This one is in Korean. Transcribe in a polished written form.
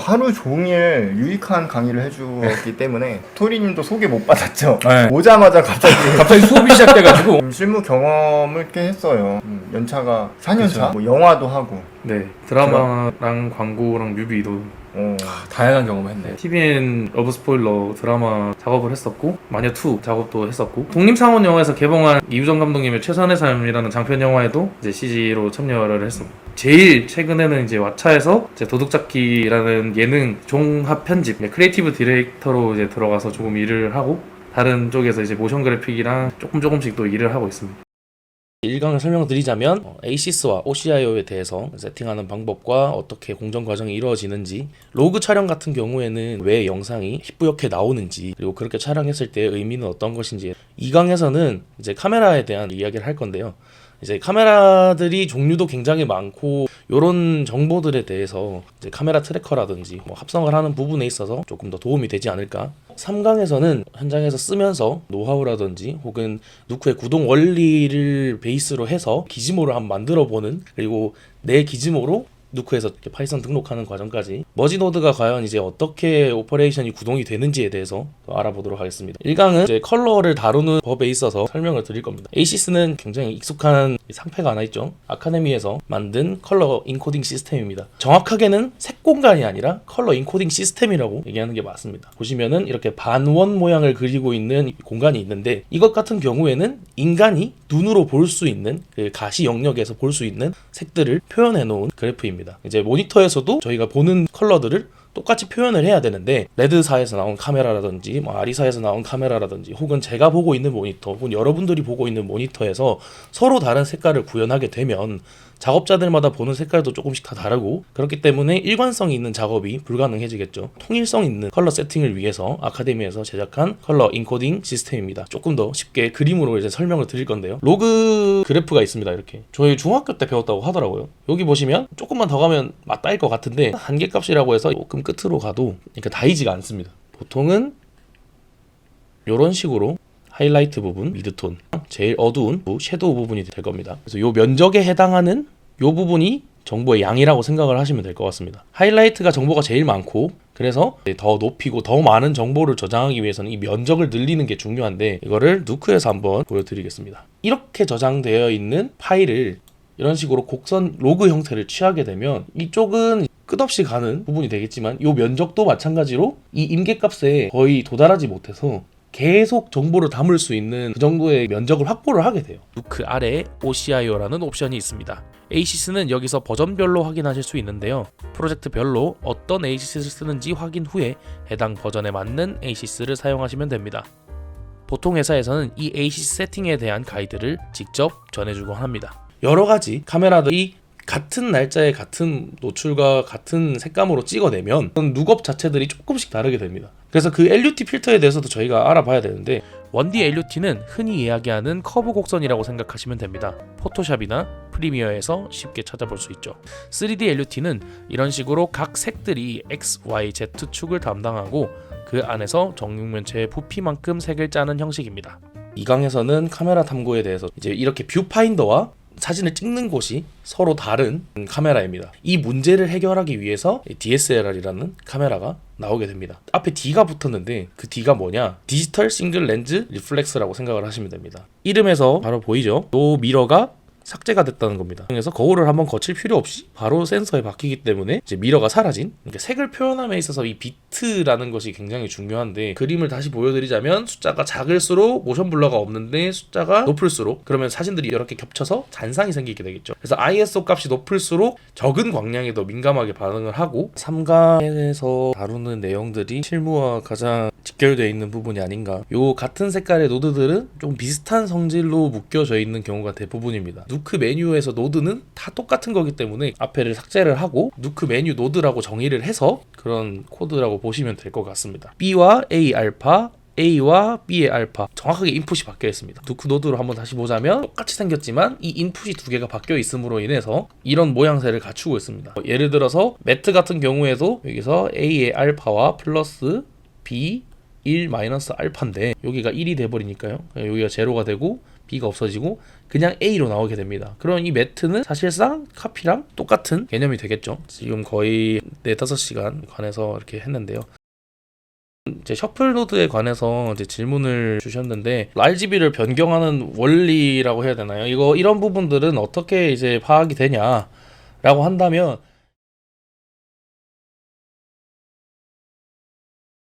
하루 종일 유익한 강의를 해주었기 때문에 토리님도 소개 못 받았죠. 네. 오자마자 갑자기 수업이 시작돼가지고 실무 경험을 꽤 했어요. 연차가 4년차? 그쵸. 뭐 영화도 하고. 네, 드라마랑 광고랑 뮤비도 다양한 경험을 했네. TVN 러브 스포일러 드라마 작업을 했었고 마녀2 작업도 했었고 독립상원 영화에서 개봉한 이우정 감독님의 최선의 삶이라는 장편 영화에도 이제 CG로 참여를 했었고 제일 최근에는 이제 왓챠에서 이제 도둑잡기라는 예능 종합 편집 크리에이티브 디렉터로 이제 들어가서 조금 일을 하고 다른 쪽에서 이제 모션 그래픽이랑 조금씩 또 일을 하고 있습니다. 1강을 설명드리자면 ASYS와 OCIO에 대해서 세팅하는 방법과 어떻게 공정 과정이 이루어지는지, 로그 촬영 같은 경우에는 왜 영상이 희뿌옇게 나오는지, 그리고 그렇게 촬영했을 때의 의미는 어떤 것인지. 2강에서는 이제 카메라에 대한 이야기를 할 건데요. 이제 카메라들이 종류도 굉장히 많고 이런 정보들에 대해서 이제 카메라 트래커라든지 합성을 하는 부분에 있어서 조금 더 도움이 되지 않을까. 3강에서는 현장에서 쓰면서 노하우라든지 혹은 누크의 구동 원리를 베이스로 해서 기지모를 한번 만들어보는, 그리고 내 기지모로 누크에서 파이썬 등록하는 과정까지 머지노드가 과연 이제 어떻게 오퍼레이션이 구동이 되는지에 대해서 알아보도록 하겠습니다. 1강은 이제 컬러를 다루는 법에 있어서 설명을 드릴 겁니다. ASYS는 굉장히 익숙한 상패가 하나 있죠. 아카데미에서 만든 컬러 인코딩 시스템입니다. 정확하게는 색 공간이 아니라 컬러 인코딩 시스템이라고 얘기하는 게 맞습니다. 보시면은 이렇게 반원 모양을 그리고 있는 공간이 있는데, 이것 같은 경우에는 인간이 눈으로 볼 수 있는 그 가시 영역에서 볼 수 있는 색들을 표현해 놓은 그래프입니다. 이제 모니터에서도 저희가 보는 컬러들을 똑같이 표현을 해야 되는데, 레드사에서 나온 카메라라든지 아리사에서 나온 카메라라든지 혹은 제가 보고 있는 모니터 혹은 여러분들이 보고 있는 모니터에서 서로 다른 색깔을 구현하게 되면 작업자들마다 보는 색깔도 조금씩 다 다르고, 그렇기 때문에 일관성이 있는 작업이 불가능해지겠죠. 통일성 있는 컬러 세팅을 위해서 아카데미에서 제작한 컬러 인코딩 시스템입니다. 조금 더 쉽게 그림으로 이제 설명을 드릴 건데요. 로그 그래프가 있습니다. 이렇게 저희 중학교 때 배웠다고 하더라고요. 여기 보시면 조금만 더 가면 맞다일 것 같은데 한계값이라고 해서 조금 끝으로 가도 그러니까 다이지가 않습니다. 보통은 이런 식으로 하이라이트 부분, 미드톤, 제일 어두운 섀도우 부분이 될 겁니다. 그래서 이 면적에 해당하는 이 부분이 정보의 양이라고 생각을 하시면 될 것 같습니다. 하이라이트가 정보가 제일 많고, 그래서 더 높이고 더 많은 정보를 저장하기 위해서는 이 면적을 늘리는 게 중요한데, 이거를 누크에서 한번 보여드리겠습니다. 이렇게 저장되어 있는 파일을 이런 식으로 곡선 로그 형태를 취하게 되면 이쪽은 끝없이 가는 부분이 되겠지만 이 면적도 마찬가지로 이 임계값에 거의 도달하지 못해서 계속 정보를 담을 수 있는 그 정도의 면적을 확보를 하게 돼요. 누크 아래에 OCIO라는 옵션이 있습니다. ASYS는 여기서 버전별로 확인하실 수 있는데요. 프로젝트별로 어떤 ASYS를 쓰는지 확인 후에 해당 버전에 맞는 ASYS를 사용하시면 됩니다. 보통 회사에서는 이 ASYS 세팅에 대한 가이드를 직접 전해주곤 합니다. 여러 가지 카메라들이 같은 날짜에 같은 노출과 같은 색감으로 찍어내면 룩업 자체들이 조금씩 다르게 됩니다. 그래서 그 LUT 필터에 대해서도 저희가 알아봐야 되는데, 1D LUT는 흔히 이야기하는 커브 곡선이라고 생각하시면 됩니다. 포토샵이나 프리미어에서 쉽게 찾아볼 수 있죠. 3D LUT는 이런 식으로 각 색들이 X, Y, Z 축을 담당하고 그 안에서 정육면체의 부피만큼 색을 짜는 형식입니다. 2강에서는 카메라 탐구에 대해서 이제 이렇게 뷰파인더와 사진을 찍는 곳이 서로 다른 카메라입니다. 이 문제를 해결하기 위해서 DSLR이라는 카메라가 나오게 됩니다. 앞에 D가 붙었는데 그 D가 뭐냐? 디지털 싱글 렌즈 리플렉스라고 생각을 하시면 됩니다. 이름에서 바로 보이죠? 이 미러가 삭제가 됐다는 겁니다. 그래서 거울을 한번 거칠 필요 없이 바로 센서에 박히기 때문에 이제 미러가 사라진, 그러니까 색을 표현함에 있어서 이 비트라는 것이 굉장히 중요한데, 그림을 다시 보여드리자면 숫자가 작을수록 모션 블러가 없는데 숫자가 높을수록 그러면 사진들이 이렇게 겹쳐서 잔상이 생기게 되겠죠. 그래서 ISO 값이 높을수록 적은 광량에 더 민감하게 반응을 하고, 3강에서 다루는 내용들이 실무와 가장 직결되어 있는 부분이 아닌가. 요 같은 색깔의 노드들은 좀 비슷한 성질로 묶여져 있는 경우가 대부분입니다. 누크 메뉴에서 노드는 다 똑같은 거기 때문에 앞에를 삭제를 하고 누크 메뉴 노드라고 정의를 해서 그런 코드라고 보시면 될 것 같습니다. B와 A 알파, A와 B의 알파, 정확하게 인풋이 바뀌어 있습니다. 누크 노드로 한번 다시 보자면 똑같이 생겼지만 이 인풋이 두 개가 바뀌어 있음으로 인해서 이런 모양새를 갖추고 있습니다. 예를 들어서 매트 같은 경우에도 여기서 A의 알파와 플러스 B 1 마이너스 알파인데 여기가 1이 돼버리니까요. 여기가 제로가 되고 B가 없어지고 그냥 A로 나오게 됩니다. 그럼 이 매트는 사실상 카피랑 똑같은 개념이 되겠죠. 지금 거의 4-5시간 관해서 이렇게 했는데요. 이제 셔플 노드에 관해서 이제 질문을 주셨는데 RGB를 변경하는 원리라고 해야 되나요? 이런 부분들은 어떻게 이제 파악이 되냐라고 한다면